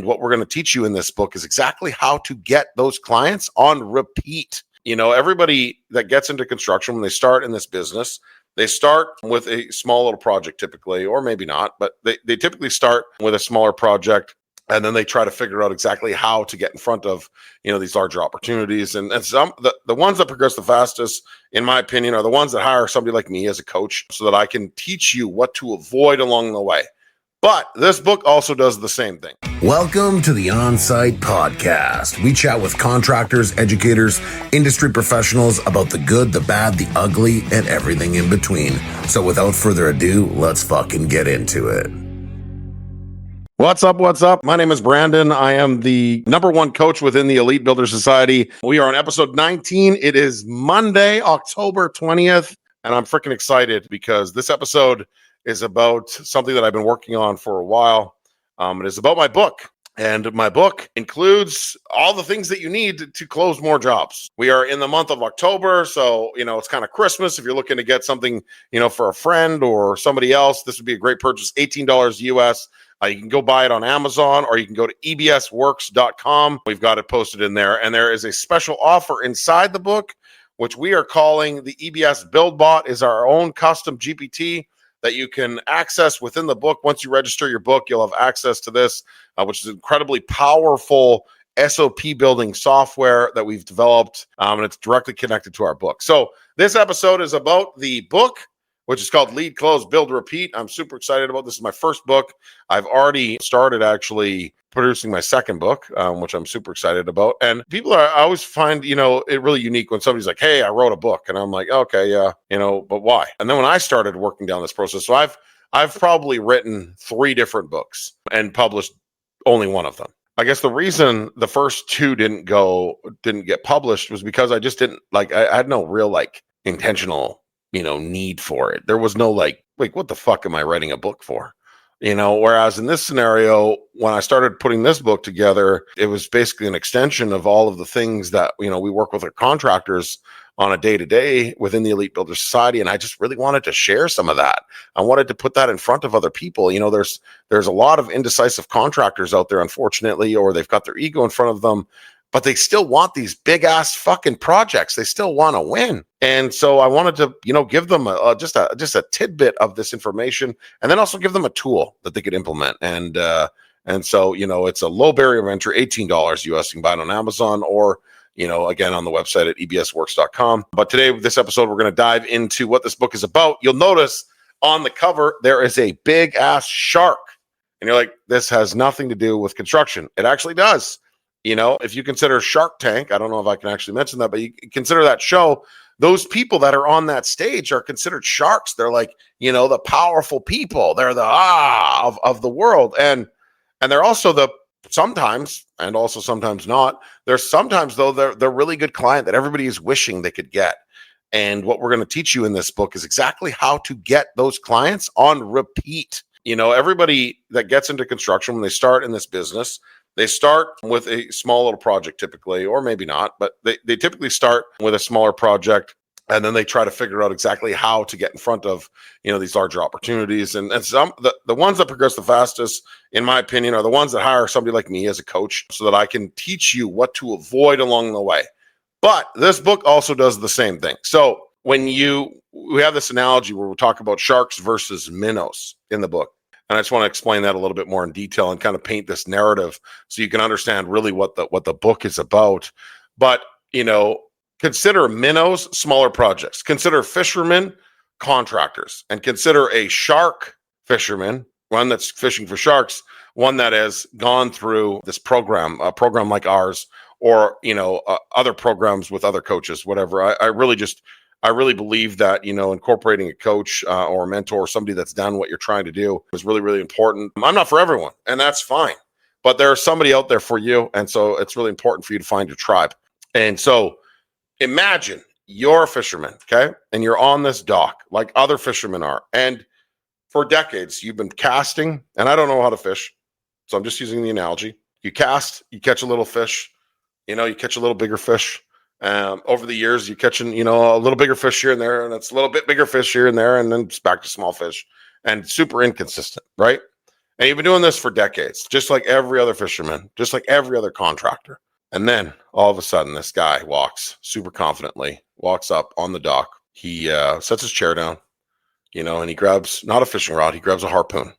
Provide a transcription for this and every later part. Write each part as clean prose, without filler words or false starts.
what we're going to teach you in this book is exactly how to get those clients on repeat. Everybody that gets into construction, when they start in this business, they start with a small little project typically, or maybe not, but they typically start with a smaller project. And then they try to figure out exactly how to get in front of, these larger opportunities. And some the ones that progress the fastest, in my opinion, are the ones that hire somebody like me as a coach so that I can teach you what to avoid along the way. But this book also does the same thing. Welcome to the On-Site Podcast. We chat with contractors, educators, industry professionals about the good, the bad, the ugly, and everything in between. So without further ado, let's fucking get into it. What's up? My name is Brandon. I am the #1 coach within the Elite Builder Society. We are on episode 19. It is Monday, October 20th, and I'm freaking excited because this episode is about something that I've been working on for a while. It is about my book, and my book includes all the things that you need to close more jobs. We are in the month of October, so it's kind of Christmas. If you're looking to get something, for a friend or somebody else, this would be a great purchase. $18 US. You can go buy it on Amazon, or you can go to ebsworks.com. We've got it posted in there, and there is a special offer inside the book, which we are calling the EBS Build Bot. Is our own custom GPT that you can access within the book. Once you register your book, you'll have access to this, which is incredibly powerful SOP building software that we've developed, and it's directly connected to our book. So this episode is about the book, which is called Lead, Close, Build, Repeat. I'm super excited about this. This is my first book. I've already started actually producing my second book, which I'm super excited about. And I always find, it really unique when somebody's like, hey, I wrote a book. And I'm like, okay, yeah, but why? And then when I started working down this process, so I've probably written 3 different books and published only one of them. I guess the reason the first 2 didn't get published was because I just didn't I had no real intentional need for it. There was no what the fuck am I writing a book for? Whereas in this scenario, when I started putting this book together, it was basically an extension of all of the things that, we work with our contractors on a day-to-day within the Elite Builder Society. And I just really wanted to share some of that. I wanted to put that in front of other people. There's a lot of indecisive contractors out there, unfortunately, or they've got their ego in front of them, but they still want these big ass fucking projects. They still want to win. And so I wanted to, give them just a tidbit of this information, and then also give them a tool that they could implement. And so, it's a low barrier of entry, $18 US. You can buy it on Amazon or, again, on the website at ebsworks.com. But today, this episode, we're going to dive into what this book is about. You'll notice on the cover, there is a big ass shark. And you're like, this has nothing to do with construction. It actually does. If you consider Shark Tank, I don't know if I can actually mention that, but you consider that show, those people that are on that stage are considered sharks. They're the powerful people. They're the of the world. And they're also the sometimes, and also sometimes not. There's sometimes, though, they're really good client that everybody is wishing they could get. And what we're going to teach you in this book is exactly how to get those clients on repeat. Everybody that gets into construction, when they start in this business, they start with a small little project typically, or maybe not, but they typically start with a smaller project, and then they try to figure out exactly how to get in front of, these larger opportunities. And some the ones that progress the fastest, in my opinion, are the ones that hire somebody like me as a coach so that I can teach you what to avoid along the way. But this book also does the same thing. So we have this analogy where we talk about sharks versus minnows in the book. And I just want to explain that a little bit more in detail and kind of paint this narrative so you can understand really what the book is about. But, consider minnows, smaller projects. Consider fishermen, contractors. And consider a shark fisherman, one that's fishing for sharks, one that has gone through this program, a program like ours, or, other programs with other coaches, whatever. I really believe that, incorporating a coach or a mentor or somebody that's done what you're trying to do is really, really important. I'm not for everyone, and that's fine. But there's somebody out there for you. And so it's really important for you to find your tribe. And so imagine you're a fisherman, okay? And you're on this dock like other fishermen are. And for decades, you've been casting, and I don't know how to fish, so I'm just using the analogy. You cast, you catch a little fish, you catch a little bigger fish. Over the years, you're catching, a little bigger fish here and there, and it's a little bit bigger fish here and there, and then it's back to small fish, and super inconsistent, right? And you've been doing this for decades, just like every other fisherman, just like every other contractor. And then all of a sudden, this guy walks super confidently, walks up on the dock. He sets his chair down, and he grabs not a fishing rod, he grabs a harpoon.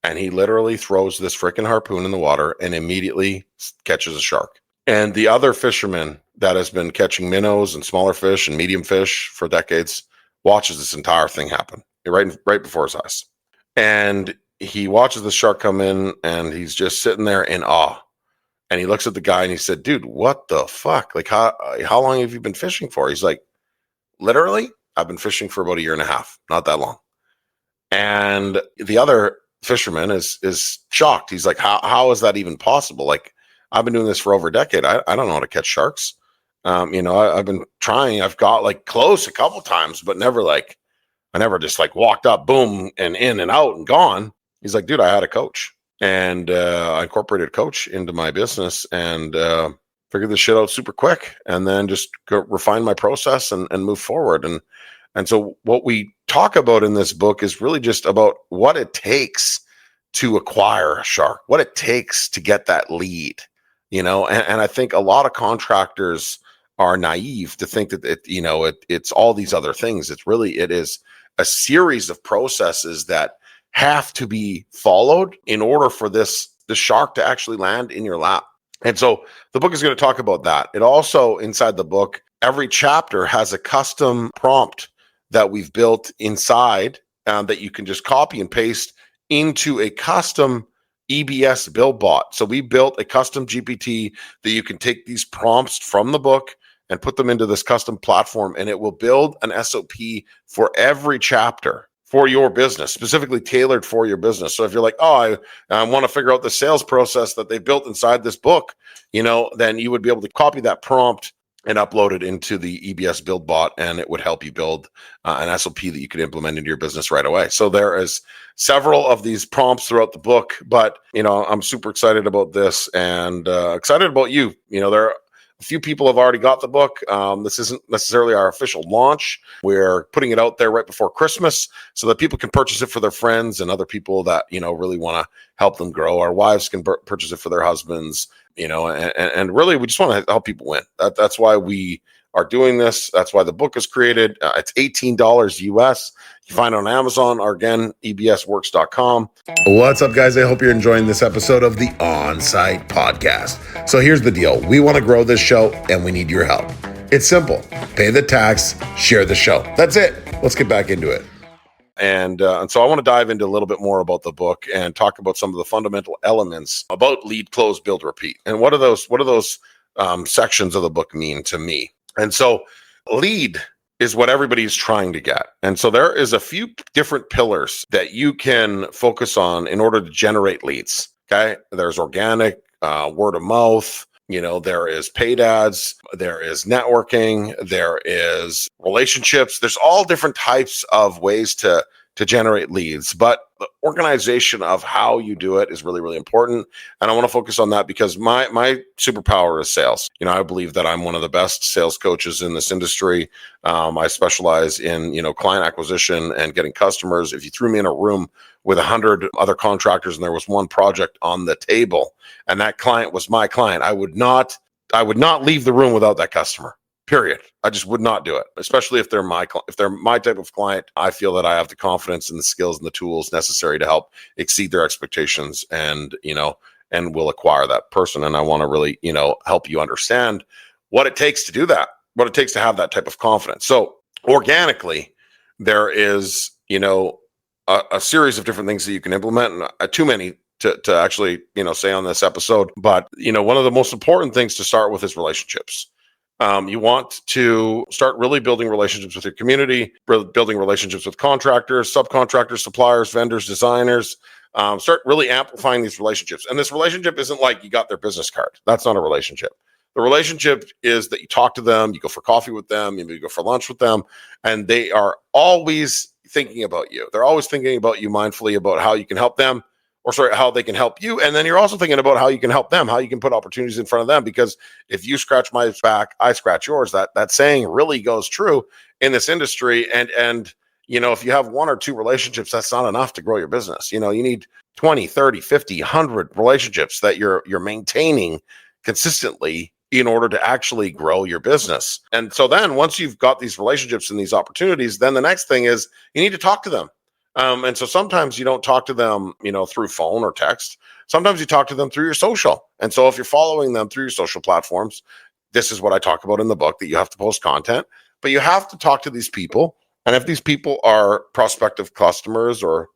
And he literally throws this freaking harpoon in the water and immediately catches a shark. And the other fisherman that has been catching minnows and smaller fish and medium fish for decades watches this entire thing happen right before his eyes. And he watches the shark come in and he's just sitting there in awe. And he looks at the guy and he said, dude, what the fuck? Like, how long have you been fishing for? He's like, literally, I've been fishing for about 1.5 years, not that long. And the other fisherman is shocked. He's like, how is that even possible? Like, I've been doing this for over a decade. I don't know how to catch sharks. I've been trying. I've got like close a couple times, but I never just like walked up, boom, and in and out and gone. He's like, dude, I had a coach. And I incorporated a coach into my business and figured this shit out super quick, and then just refine my process and move forward. And so what we talk about in this book is really just about what it takes to acquire a shark, what it takes to get that lead, and I think a lot of contractors are naive to think that it's all these other things. It is a series of processes that have to be followed in order for the shark to actually land in your lap. And so the book is going to talk about that. It also, inside the book, every chapter has a custom prompt that we've built inside that you can just copy and paste into a custom EBS build bot. So we built a custom GPT that you can take these prompts from the book and put them into this custom platform, and it will build an SOP for every chapter for your business, specifically tailored for your business. So if you're like, oh, I want to figure out the sales process that they built inside this book, then you would be able to copy that prompt and upload it into the EBS build bot, and it would help you build an SOP that you could implement into your business right away. So there is several of these prompts throughout the book, but I'm super excited about this and excited about you. There are a few people have already got the book. This isn't necessarily our official launch. We're putting it out there right before Christmas so that people can purchase it for their friends and other people that, really want to help them grow. Our wives can purchase it for their husbands, and really we just want to help people win. That's why we are doing this. That's why the book is created. It's $18 US. You find it on Amazon or again, ebsworks.com. What's up, guys? I hope you're enjoying this episode of the On-Site Podcast. So here's the deal. We want to grow this show and we need your help. It's simple. Pay the tax, share the show. That's it. Let's get back into it. And so I want to dive into a little bit more about the book and talk about some of the fundamental elements about lead, close, build, repeat. And what do those sections of the book mean to me? And so lead is what everybody's trying to get. And so there is a few different pillars that you can focus on in order to generate leads. Okay. There's organic, word of mouth, there is paid ads, there is networking, there is relationships. There's all different types of ways to generate leads, but the organization of how you do it is really, really important. And I want to focus on that because my superpower is sales. I believe that I'm one of the best sales coaches in this industry. I specialize in, client acquisition and getting customers. If you threw me in a room with 100 other contractors and there was one project on the table and that client was my client, I would not leave the room without that customer. Period. I just would not do it, especially if they're my type of client. I feel that I have the confidence and the skills and the tools necessary to help exceed their expectations and will acquire that person. And I want to really, help you understand what it takes to do that, what it takes to have that type of confidence. So organically, there is, a series of different things that you can implement, and too many to actually, say on this episode. But, one of the most important things to start with is relationships. You want to start really building relationships with your community, building relationships with contractors, subcontractors, suppliers, vendors, designers. Start really amplifying these relationships. And this relationship isn't like you got their business card. That's not a relationship. The relationship is that you talk to them, you go for coffee with them, you go for lunch with them, and they are always thinking about you. They're always thinking about you mindfully about how you can help them. How they can help you. And then you're also thinking about how you can help them, how you can put opportunities in front of them. Because if you scratch my back, I scratch yours. That saying really goes true in this industry. And if you have one or two relationships, that's not enough to grow your business. You need 20, 30, 50, 100 relationships that you're maintaining consistently in order to actually grow your business. And so then once you've got these relationships and these opportunities, then the next thing is you need to talk to them. And so sometimes you don't talk to them, through phone or text. Sometimes you talk to them through your social. And so if you're following them through your social platforms, this is what I talk about in the book, that you have to post content, but you have to talk to these people. And if these people are prospective customers or,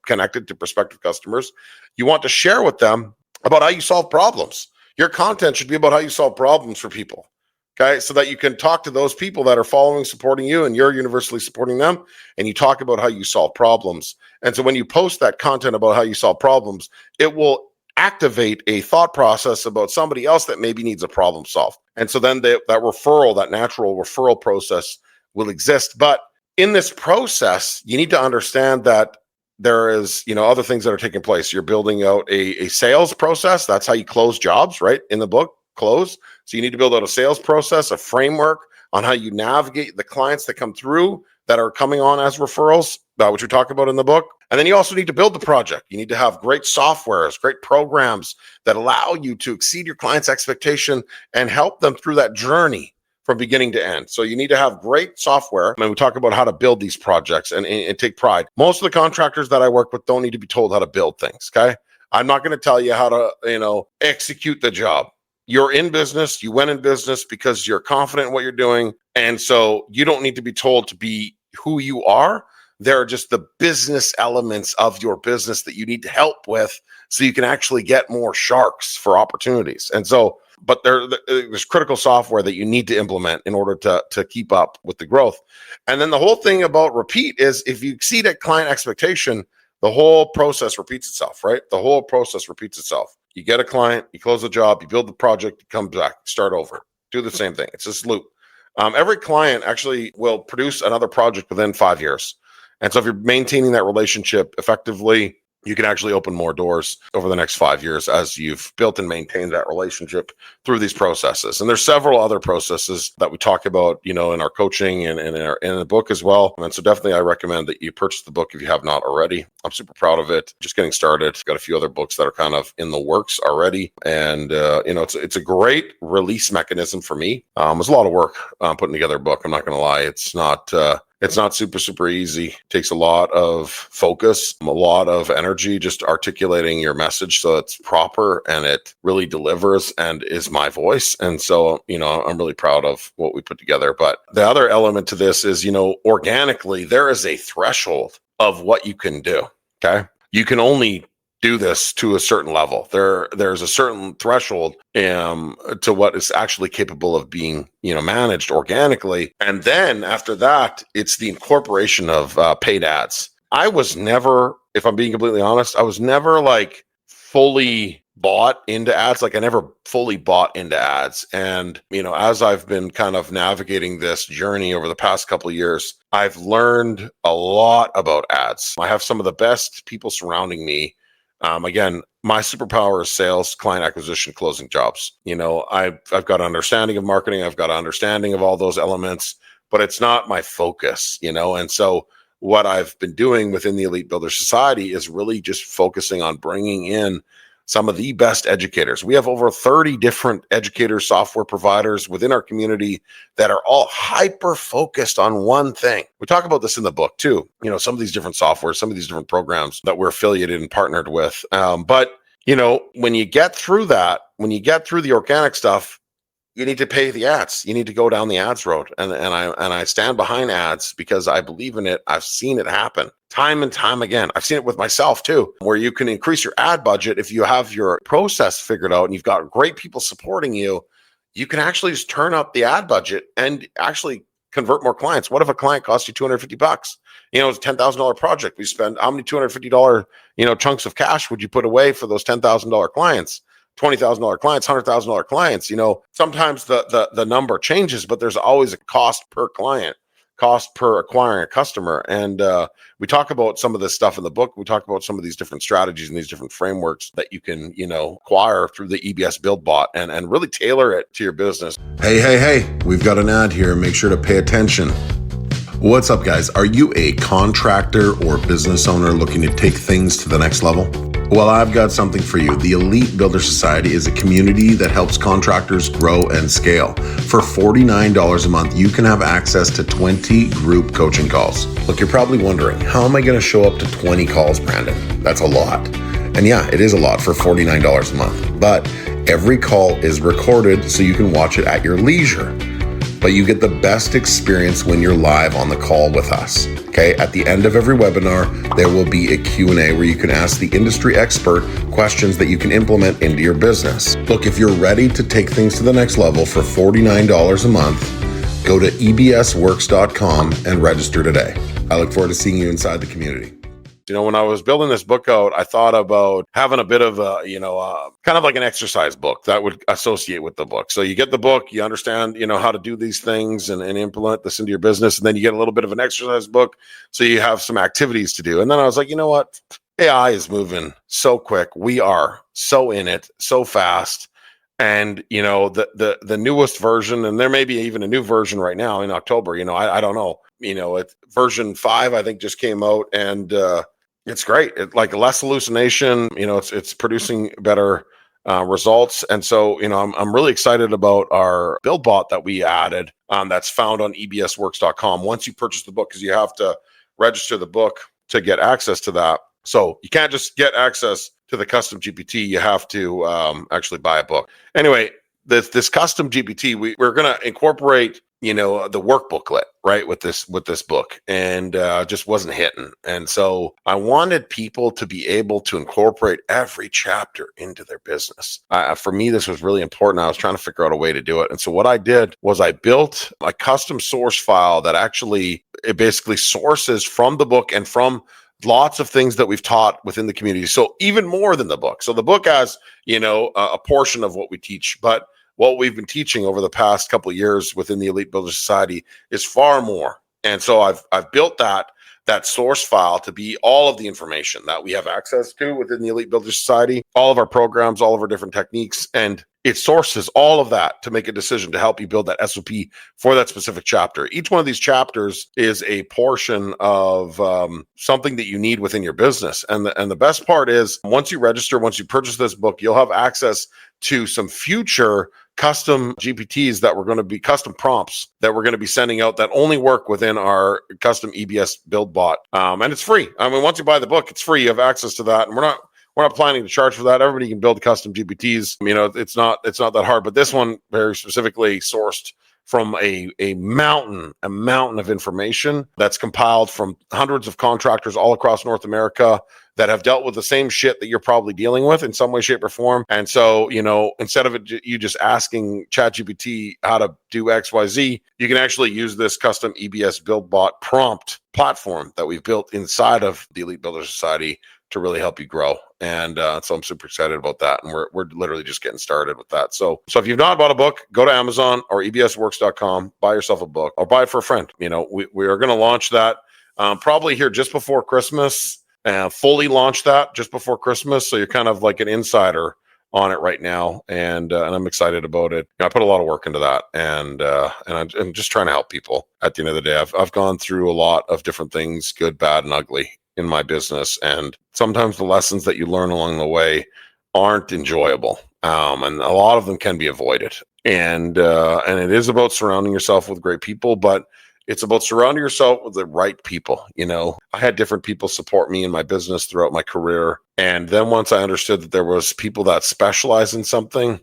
connected to prospective customers, you want to share with them about how you solve problems. Your content should be about how you solve problems for people. Okay. So that you can talk to those people that are following, supporting you, and you're universally supporting them. And you talk about how you solve problems. And so when you post that content about how you solve problems, it will activate a thought process about somebody else that maybe needs a problem solved. And so then that referral, that natural referral process will exist. But in this process, you need to understand that there is, other things that are taking place. You're building out a sales process. That's how you close jobs, right? In the book, close. So you need to build out a sales process, a framework on how you navigate the clients that come through that are coming on as referrals, which we talk about in the book. And then you also need to build the project. You need to have great softwares, great programs that allow you to exceed your client's expectation and help them through that journey from beginning to end. So you need to have great software. And we talk about how to build these projects and take pride. Most of the contractors that I work with don't need to be told how to build things. Okay. I'm not going to tell you how to, execute the job. You're in business. You went in business because you're confident in what you're doing. And so you don't need to be told to be who you are. There are just the business elements of your business that you need to help with so you can actually get more sharks for opportunities. And so, but there's critical software that you need to implement in order to keep up with the growth. And then the whole thing about repeat is if you exceed a client expectation, the whole process repeats itself, right? The whole process repeats itself. You get a client, you close the job, you build the project, you come back, start over, do the same thing. It's this loop. Every client actually will produce another project within 5 years. And so if you're maintaining that relationship effectively, you can actually open more doors over the next 5 years as you've built and maintained that relationship through these processes. And there's several other processes that we talk about, in our coaching and in the book as well. And so definitely I recommend that you purchase the book if you have not already. I'm super proud of it. Just getting started. Got a few other books that are kind of in the works already. And, it's a great release mechanism for me. It's a lot of work putting together a book. I'm not going to lie. It's not super, super easy. It takes a lot of focus, a lot of energy, just articulating your message so it's proper and it really delivers and is my voice. And so, I'm really proud of what we put together. But the other element to this is, organically, there is a threshold of what you can do. Okay. You can only do this to a certain level. There's a certain threshold to what is actually capable of being, managed organically. And then after that, it's the incorporation of paid ads. I was never, if I'm being completely honest, I was never like fully bought into ads. Like I never fully bought into ads. And, as I've been kind of navigating this journey over the past couple of years, I've learned a lot about ads. I have some of the best people surrounding me. Again, my superpower is sales, client acquisition, closing jobs. I've got an understanding of marketing. I've got an understanding of all those elements, but it's not my focus, And so what I've been doing within the Elite Builder Society is really just focusing on bringing in some of the best educators. We have over 30 different educator software providers within our community that are all hyper focused on one thing. We talk about this in the book too. Some of these different softwares, some of these different programs that we're affiliated and partnered with. But when you get through that, when you get through the organic stuff, you need to pay the ads. You need to go down the ads road. And I stand behind ads because I believe in it. I've seen it happen time and time again. I've seen it with myself too, where you can increase your ad budget. If you have your process figured out and you've got great people supporting you, you can actually just turn up the ad budget and actually convert more clients. What if a client costs you $250? It's a $10,000 project. We spend how many $250, chunks of cash would you put away for those $10,000 clients? $20,000 clients, $100,000 clients, sometimes the number changes, but there's always a cost per client, cost per acquiring a customer. And we talk about some of this stuff in the book. We talk about some of these different strategies and these different frameworks that you can, acquire through the EBS Build Bot and really tailor it to your business. Hey, we've got an ad here. Make sure to pay attention. What's up, guys? Are you a contractor or business owner looking to take things to the next level? Well, I've got something for you. The Elite Builder Society is a community that helps contractors grow and scale. For $49 a month, you can have access to 20 group coaching calls. Look, you're probably wondering, how am I going to show up to 20 calls, Brandon? That's a lot. And yeah, it is a lot for $49 a month. But every call is recorded so you can watch it at your leisure. But you get the best experience when you're live on the call with us. Okay, at the end of every webinar, there will be a Q&A where you can ask the industry expert questions that you can implement into your business. Look, if you're ready to take things to the next level for $49 a month, go to ebsworks.com and register today. I look forward to seeing you inside the community. You know, when I was building this book out, I thought about having a bit of a, kind of like an exercise book that would associate with the book. So you get the book, you understand, how to do these things and implement this into your business. And then you get a little bit of an exercise book. So you have some activities to do. And then I was like, you know what? AI is moving so quick. We are so in it, so fast. And, the newest version, and there may be even a new version right now in October, I don't know, version 5, I think just came out, and, it's great. It like less hallucination, it's producing better results. And so, I'm really excited about our build bot that we added that's found on ebsworks.com. Once you purchase the book, because you have to register the book to get access to that. So you can't just get access to the custom GPT. You have to actually buy a book. Anyway, this custom GPT, we're going to incorporate the work booklet, right, with this book, and just wasn't hitting. And so I wanted people to be able to incorporate every chapter into their business. For me, this was really important. I was trying to figure out a way to do it. And so what I did was I built a custom source file that it basically sources from the book and from lots of things that we've taught within the community. So even more than the book. So the book has, a portion of what we teach, but what we've been teaching over the past couple of years within the Elite Builder Society is far more. And so I've built that source file to be all of the information that we have access to within the Elite Builder Society, all of our programs, all of our different techniques, and it sources all of that to make a decision to help you build that SOP for that specific chapter. Each one of these chapters is a portion of something that you need within your business. And the best part is once you purchase this book, you'll have access to some future custom GPTs that we're going to be custom prompts that we're going to be sending out that only work within our custom EBS build bot. And it's free. I mean, once you buy the book, it's free. You have access to that. And we're not planning to charge for that. Everybody can build custom GPTs. It's not that hard, but this one very specifically sourced from a mountain of information that's compiled from hundreds of contractors all across North America that have dealt with the same shit that you're probably dealing with in some way, shape, or form. And so, instead of you just asking ChatGPT how to do X, Y, Z, you can actually use this custom EBS build bot prompt platform that we've built inside of the Elite Builder Society to really help you grow. And so I'm super excited about that. And we're literally just getting started with that. So if you've not bought a book, go to Amazon or ebsworks.com, buy yourself a book or buy it for a friend. We are going to launch that probably here just before Christmas. Fully launch that just before Christmas. So you're kind of like an insider on it right now. And I'm excited about it. I put a lot of work into that, and I'm just trying to help people at the end of the day. I've gone through a lot of different things, good, bad, and ugly in my business. And sometimes the lessons that you learn along the way aren't enjoyable. And a lot of them can be avoided. And it is about surrounding yourself with great people, but it's about surrounding yourself with the right people. I had different people support me in my business throughout my career. And then once I understood that there was people that specialize in something,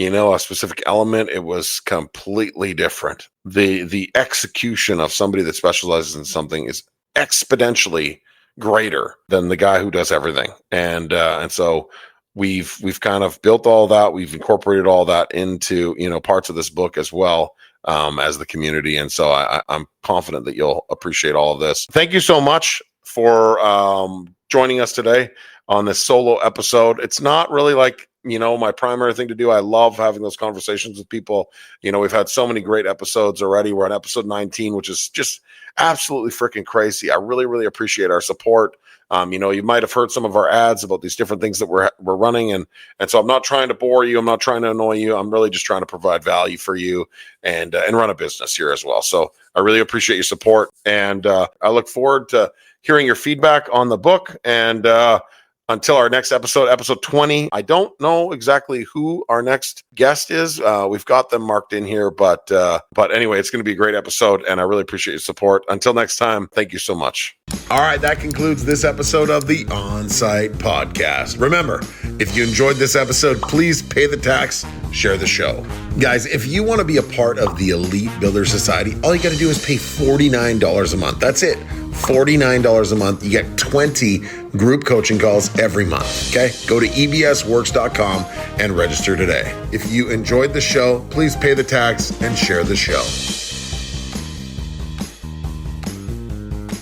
a specific element, it was completely different. The execution of somebody that specializes in something is exponentially greater than the guy who does everything. And so we've kind of built all that. We've incorporated all that into, parts of this book as well. As the community. And so I'm confident that you'll appreciate all of this. Thank you so much for joining us today on this solo episode. It's not really like, my primary thing to do. I love having those conversations with people. We've had so many great episodes already. We're on episode 19, which is just absolutely freaking crazy. I really, really appreciate our support. You might have heard some of our ads about these different things that we're running. And so I'm not trying to bore you. I'm not trying to annoy you. I'm really just trying to provide value for you and run a business here as well. So I really appreciate your support. And I look forward to hearing your feedback on the book. And until our next episode, episode 20, I don't know exactly who our next guest is. We've got them marked in here, but anyway, it's going to be a great episode, and I really appreciate your support. Until next time, thank you so much. All right, that concludes this episode of the On-Site Podcast. Remember, if you enjoyed this episode, please pay the tax, share the show. Guys, if you want to be a part of the Elite Builder Society, all you got to do is pay $49 a month. That's it. $49 a month. You get 20 group coaching calls every month. Okay? Go to ebsworks.com and register today. If you enjoyed the show, please pay the tax and share the show.